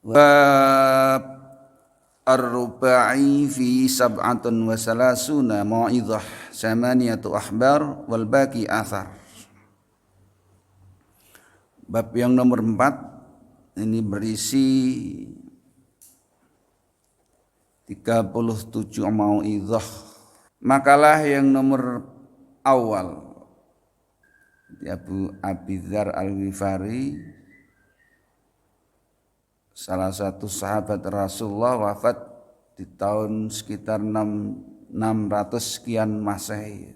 Bab ar-ruba'i fi sab'atun wa salasuna mau'izah samaniyatu ahbar wal baqi athar. Bab yang nomor 4 ini berisi 37 mau'izah. Makalah yang nomor awal Abu Dzar Al-Ghifari, salah satu sahabat Rasulullah, wafat di tahun sekitar 600 sekian Masehi.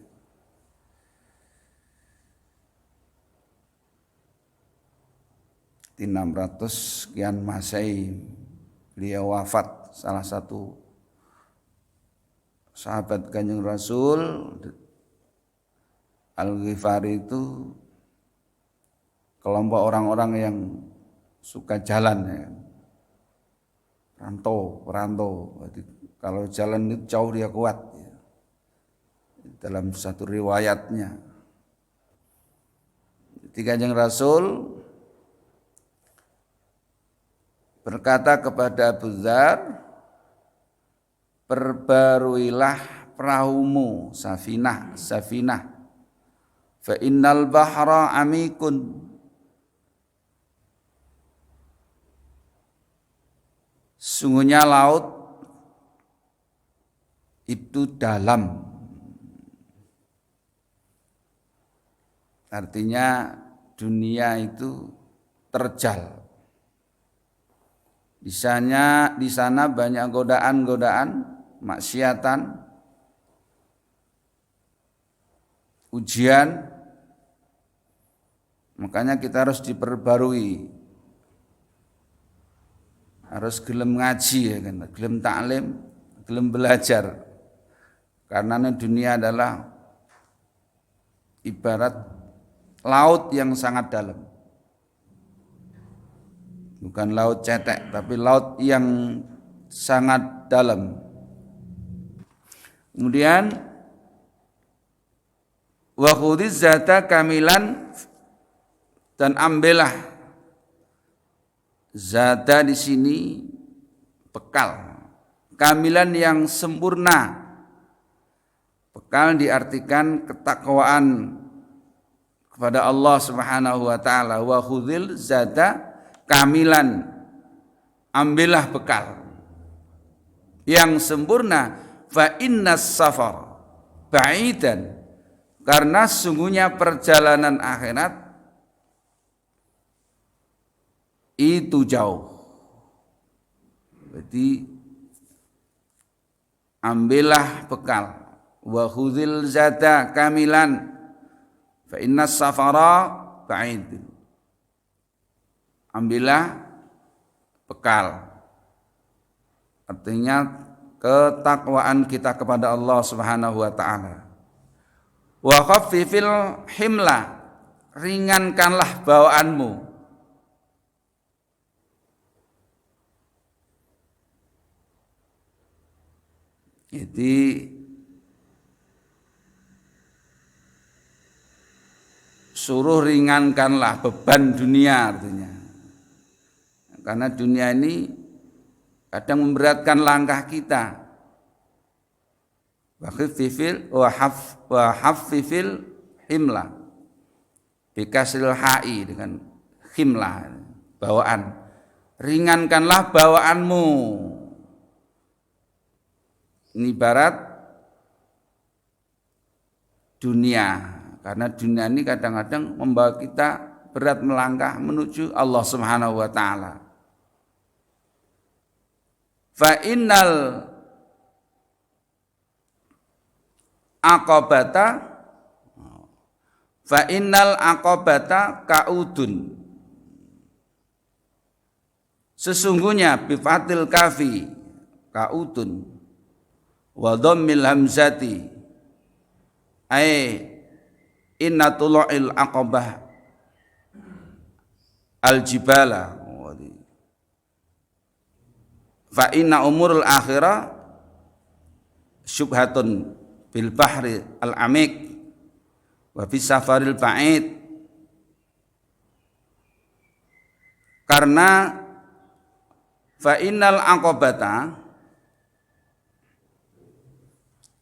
Di 600 sekian Masehi beliau wafat, salah satu sahabat Kanjeng Rasul. Al-Ghifari itu kelompok orang-orang yang suka jalan, ya. Perantau. Kalau jalan itu jauh dia kuat, ya. Dalam satu riwayatnya. Kanjeng Rasul berkata kepada Abu Dzar, perbaruilah perahumu, safinah. Fa innal bahra amikun. Sungguhnya laut itu dalam. Artinya dunia itu terjal. Di sana banyak godaan, maksiatan, ujian. Makanya kita harus diperbarui. Harus gelem ngaji, ya kan? Gelem taklim, gelem belajar. Karena dunia adalah ibarat laut yang sangat dalam. Bukan laut cetek, tapi laut yang sangat dalam. Kemudian wa khudhiz zata kamilan, dan ambillah zata di sini bekal, kamilan yang sempurna. Bekal diartikan ketakwaan kepada Allah Subhanahu wa taala. Wa khudhil zata kamilan, ambillah bekal yang sempurna. Fa innas safar ba'idan, karena sungguhnya perjalanan akhirat itu jauh. Berarti ambillah bekal. Wa khudhil zata kamilan fa innas safara ba'id. Ambillah bekal. Artinya ketakwaan kita kepada Allah Subhanahu wa taala. Wa khaffifil himla, ringankanlah bawaanmu. Jadi suruh ringankanlah beban dunia, artinya. Karena dunia ini kadang memberatkan langkah kita. Wa haffifil himla, bikasril ha'i, dengan himla, bawaan. Ringankanlah bawaanmu. Ini ibarat dunia, karena dunia ini kadang-kadang membawa kita berat melangkah menuju Allah Subhanahu wa taala. Fa innal aqabata kaudun. Sesungguhnya bifatil kafi kaudun wa dhammil hamzati ay inna tulu'il aqabah al-jibala fa inna umurul akhirah syubhatun bil bahri al-amik wa fi safaril ba'id. Karena fa innal aqabata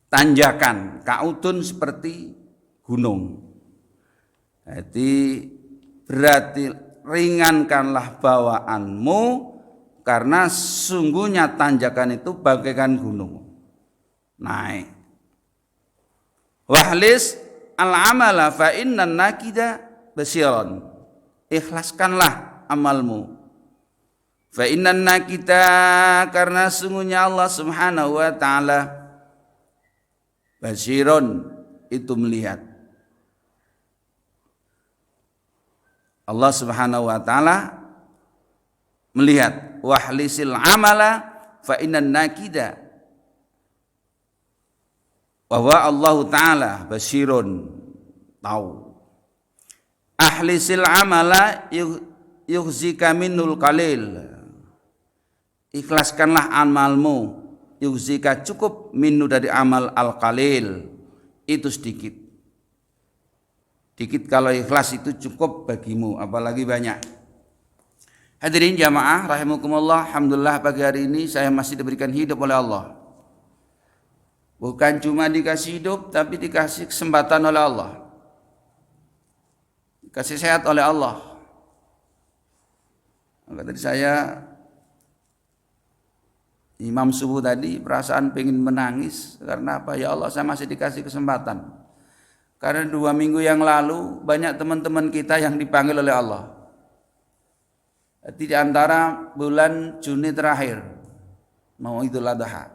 tanjakan kaudun seperti gunung. Jadi berarti ringankanlah bawaanmu karena sungguhnya tanjakan itu bagaikan gunung. Naik. Wahlis al-amala fa innan nakida basiron. Ikhlaskanlah amalmu. Fa innan nakida karena sungguhnya Allah Subhanahu wa taala basiron itu melihat. Allah Subhanahu wa taala melihat. Wahlisil amala fa innan nakida, bahwa Allah taala basirun, tahu. Ahlisil amala yuhzika minul qalil, ikhlaskanlah amalmu, yuhzika cukup minu dari amal al qalil, itu sedikit. Dikit kalau ikhlas itu cukup bagimu, apalagi banyak. Hadirin jamaah rahimakumullah, alhamdulillah pagi hari ini saya masih diberikan hidup oleh Allah. Bukan cuma dikasih hidup, tapi dikasih kesempatan oleh Allah. Dikasih sehat oleh Allah. Maka tadi saya imam subuh tadi perasaan pengen menangis. Karena apa? Ya Allah, saya masih dikasih kesempatan. Karena 2 minggu yang lalu banyak teman-teman kita yang dipanggil oleh Allah. Di antara bulan Juni terakhir, mau Idul Adha.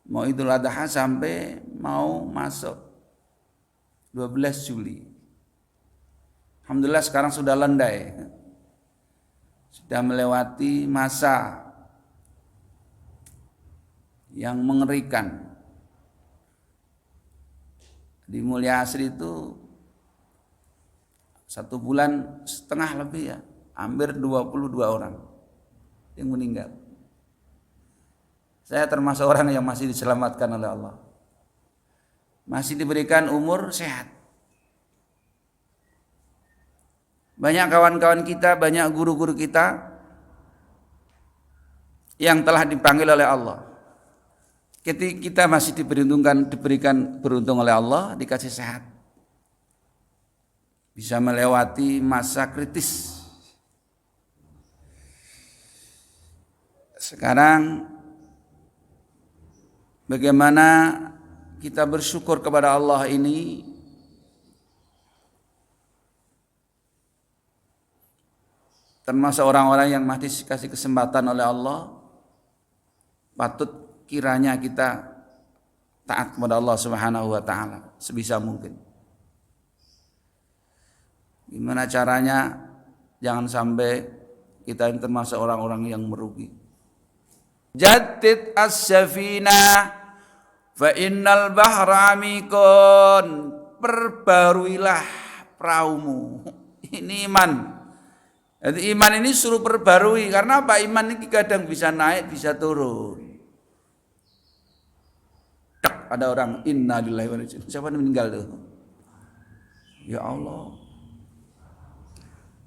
Mau Idul Adha sampai mau masuk 12 Juli. Alhamdulillah sekarang sudah landai. Sudah melewati masa yang mengerikan. Di Mulia Asri itu 1 bulan setengah lebih ya, hampir 22 orang yang meninggal. Saya termasuk orang yang masih diselamatkan oleh Allah. Masih diberikan umur sehat. Banyak kawan-kawan kita, banyak guru-guru kita yang telah dipanggil oleh Allah. Ketika kita masih diberikan beruntung oleh Allah, dikasih sehat. Bisa melewati masa kritis. Sekarang bagaimana kita bersyukur kepada Allah ini? Termasuk orang-orang yang masih dikasih kesempatan oleh Allah, patut kiranya kita taat kepada Allah Subhanahu wa taala sebisa mungkin. Gimana caranya? Jangan sampai kita ini termasuk orang-orang yang merugi. Jaddid as-safinah fa innal bahra amikun. Perbaruilah perahumu. Ini iman. Jadi iman ini suruh perbarui. Karena apa? Iman ini kadang bisa naik, bisa turun. Tak ada orang inna lillahi wa inna ilaihi raji'un. Siapa yang meninggal tuh? Ya Allah.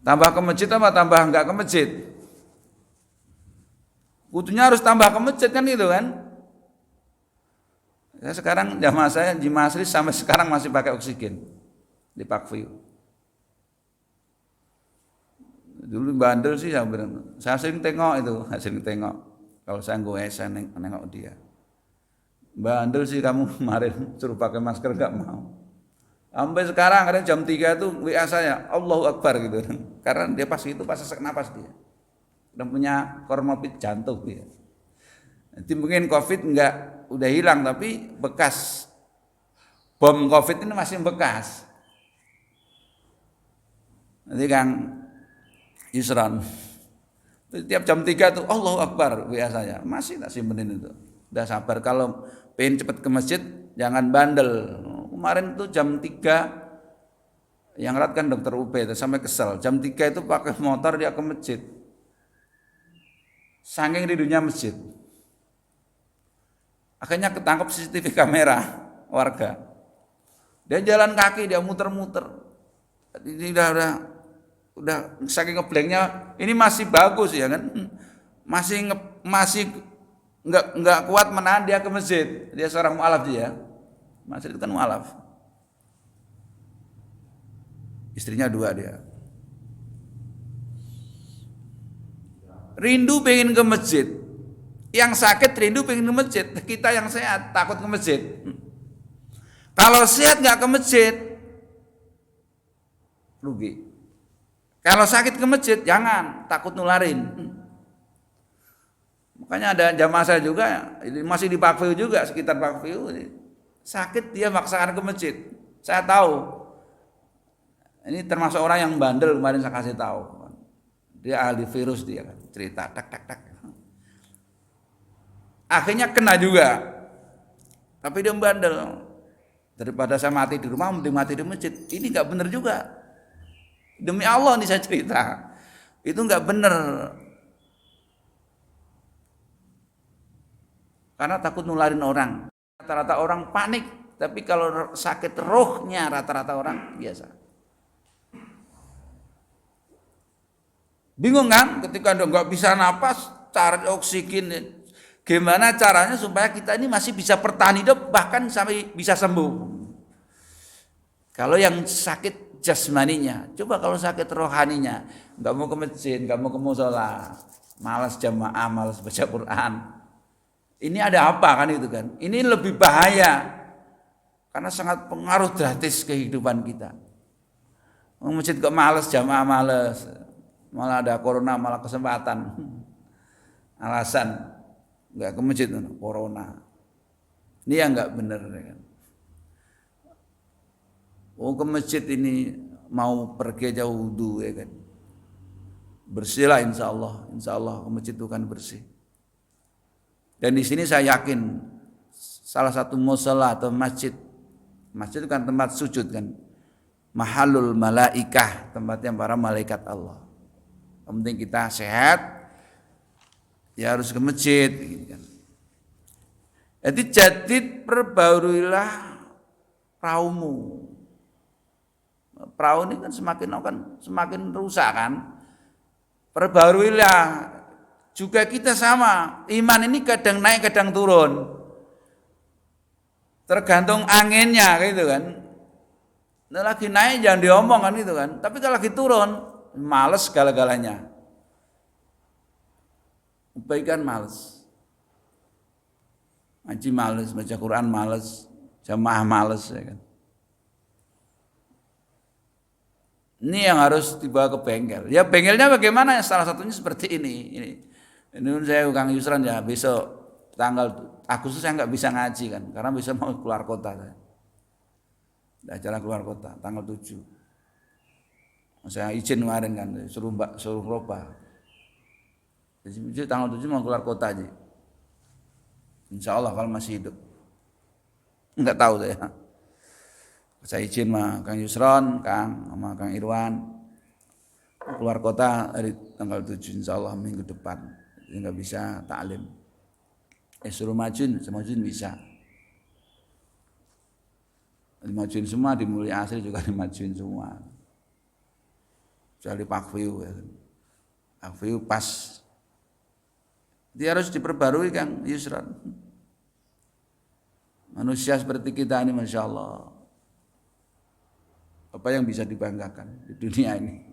Tambah ke masjid apa tambah enggak ke masjid? Kutunya harus tambah ke masjid kan gitu kan? Ya, sekarang jamaah saya di Masri sampai sekarang masih pakai oksigen di Parkview. Dulu bandel sih saya sering tengok itu, sering tengok. Kalau saya nggak saya nengok dia. Bandel sih kamu kemarin suruh pakai masker enggak mau. Sampai sekarang kadang jam 3 itu WA saya, Allahu Akbar gitu. Karena dia pas itu pas sesak napas dia. Dan punya komorbid jantung dia. Nanti mungkin Covid enggak udah hilang tapi bekas bom Covid ini masih bekas. Nanti Kang Yusran tiap jam 3 tuh Allahu Akbar WA saya. Masih tak simpenin itu. Udah sabar kalau pengen cepat ke masjid jangan bandel. Kemarin tuh jam 3 yang rat kan dokter UP itu sampai kesel. Jam 3 itu pakai motor dia ke masjid. Saking rindunya masjid. Akhirnya ketangkep CCTV kamera warga. Dia jalan kaki, dia muter-muter. Ini udah saking ngeblanknya, ini masih bagus ya kan. masih nggak kuat menahan dia ke masjid. Dia seorang mualaf dia. Masjid itu kan mualaf. Istrinya 2 dia. Rindu pengen ke masjid. Yang sakit rindu pengen ke masjid. Kita yang sehat takut ke masjid. Kalau sehat nggak ke masjid, rugi. Kalau sakit ke masjid, jangan takut nularin. Makanya ada jamaah saya juga, masih di Parkview juga, sekitar Parkview, sakit dia maksakan ke masjid. Saya tahu. Ini termasuk orang yang bandel, kemarin saya kasih tahu. Dia ahli virus dia kan, cerita tak. Akhirnya kena juga. Tapi dia bandel. Daripada saya mati di rumah, mending mati di masjid. Ini nggak benar juga. Demi Allah nih saya cerita. Itu nggak benar. Karena takut nularin orang. Rata-rata orang panik. Tapi kalau sakit rohnya rata-rata orang biasa. Bingung kan ketika Anda nggak bisa napas, cari oksigen. Gimana caranya supaya kita ini masih bisa bertahan hidup bahkan sampai bisa sembuh. Kalau yang sakit jasmaninya, coba kalau sakit rohaninya, nggak mau ke masjid, nggak mau ke musola, malas jamaah, malas baca Quran. Ini ada apa kan itu kan? Ini lebih bahaya karena sangat pengaruh drastis kehidupan kita. Masjid kok malas, jamaah malas, malah ada corona, malah kesempatan. Alasan nggak ke masjid, corona. Ini yang nggak benar kan. Oh ke masjid ini mau pergi aja wudu ya kan. Bersihlah insya Allah ke masjid itu kan bersih. Dan di sini saya yakin salah satu musala atau masjid itu kan tempat sujud kan, mahalul malaikah, tempatnya para malaikat Allah. Yang penting kita sehat, ya harus ke masjid. Gitu kan. Jadi jadid perbaruilah perahumu. Perahu ini kan semakin rusak kan. Perbaruilah. Juga kita sama, iman ini kadang naik kadang turun. Tergantung anginnya gitu kan. Nah, lagi naik jangan diomong kan gitu kan. Tapi kalau lagi turun, males segala-galanya. Kebaikan males. Ngaji males, baca Quran males, jamaah males ya kan. Ini yang harus dibawa ke bengkel. Ya bengkelnya bagaimana? Salah satunya seperti ini. Ini saya Kang Yusran ya besok tanggal Agustus saya nggak bisa ngaji kan karena bisa mau keluar kota saya. Ada acara keluar kota tanggal 7. Saya izin kemarin kan suruh Roba. Jadi tanggal 7 mau keluar kota aja. Insya Allah kalau masih hidup. Enggak tahu saya. Saya izin sama Kang Yusron, sama Kang Irwan keluar kota hari tanggal 7 insya Allah minggu depan. Nggak bisa taklim. Suruh majuin bisa. Dimajuin semua, di Mulia Asri juga dimajuin semua. Kecuali Parkview ya. Parkview pas. Dia harus diperbarui Kang Yusron. Manusia seperti kita ini Masya Allah. Apa yang bisa dibanggakan di dunia ini?